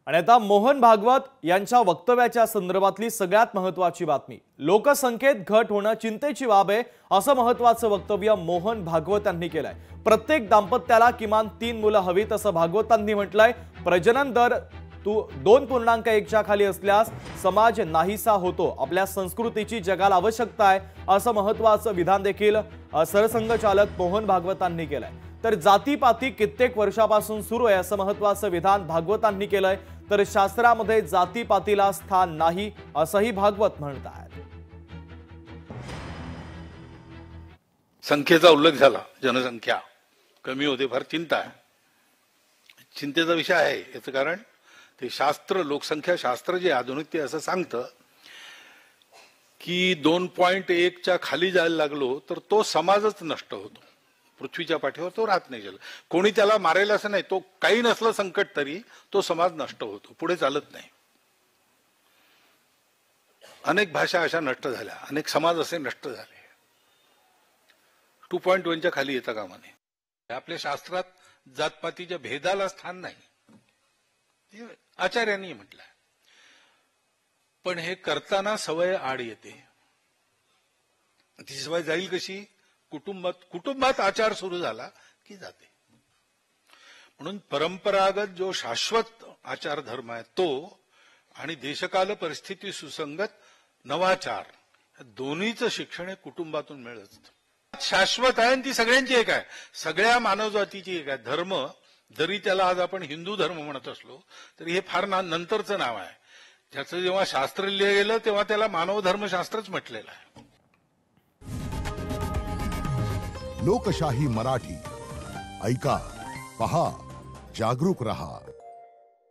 आणि आता मोहन भागवत यांच्या वक्तव्याच्या संदर्भातली सगळ्यात महत्त्वाची बातमी। लोकसंख्येत घट होणं चिंतेची बाब आहे असं महत्त्वाचं वक्तव्य मोहन भागवत यांनी केलंय। प्रत्येक दाम्पत्याला किमान 3 मुलं हवीत असं भागवतांनी म्हटलंय। प्रजनन दर 2.1 च्या खाली असल्यास समाज नाहीसा होतो। आपल्या संस्कृतीची जगाला आवश्यकता आहे असं महत्त्वाचं विधान देखील सरसंघचालक मोहन भागवतांनी केलंय। तर जातीपाती कित्येक वर्षापासून सुरू आहे असं महत्त्वाचं विधान भागवतांनी केलंय। तर शास्त्रामध्ये जातीपातीला स्थान नाही असंही भागवत म्हणतात। संख्येचा उल्लेख झाला, जनसंख्या कमी होते, फार चिंता आहे। चिंतेचा विषय आहे याचं कारण ते शास्त्र, लोकसंख्या शास्त्र जे आधुनिक ते असं सांगतं की 2.1 च्या खाली जायला लागलो तर तो समाजच नष्ट होतो। पृथ्वीच्या पाठीवर तो राहत नाही। कोणी त्याला मारेल असं नाही, तो काही नसलं संकट तरी तो समाज नष्ट होतो, पुढे चालत नाही। अनेक भाषा अशा नष्ट झाल्या, अनेक समाज असे नष्ट झाले। 2.1 च्या खाली येता कामा नये। आपल्या शास्त्रात जातपातीच्या भेदाला स्थान नाही, आचार्यांनी म्हटलंय। पण हे करताना सवय आड येते। ती सवय जाईल कशी? कुटुंबात आचार सुरू झाला की जाते। म्हणून परंपरागत जो शाश्वत आचार धर्म आहे तो आणि देशकाल परिस्थिती सुसंगत नवाचार, दोन्हीचं शिक्षण हे कुटुंबातून मिळत। शाश्वत आहे आणि ती सगळ्यांची एक आहे, सगळ्या मानवजातीची एक आहे। धर्म जरी त्याला आज आपण हिंदू धर्म म्हणत असलो तरी हे फार नंतरचं नाव आहे। ज्याचं जेव्हा शास्त्र लिहिलं गेलं तेव्हा त्याला मानव धर्मशास्त्रच म्हटलेलं आहे। लोकशाही मराठी ऐका, पहा, जागरूक रहा।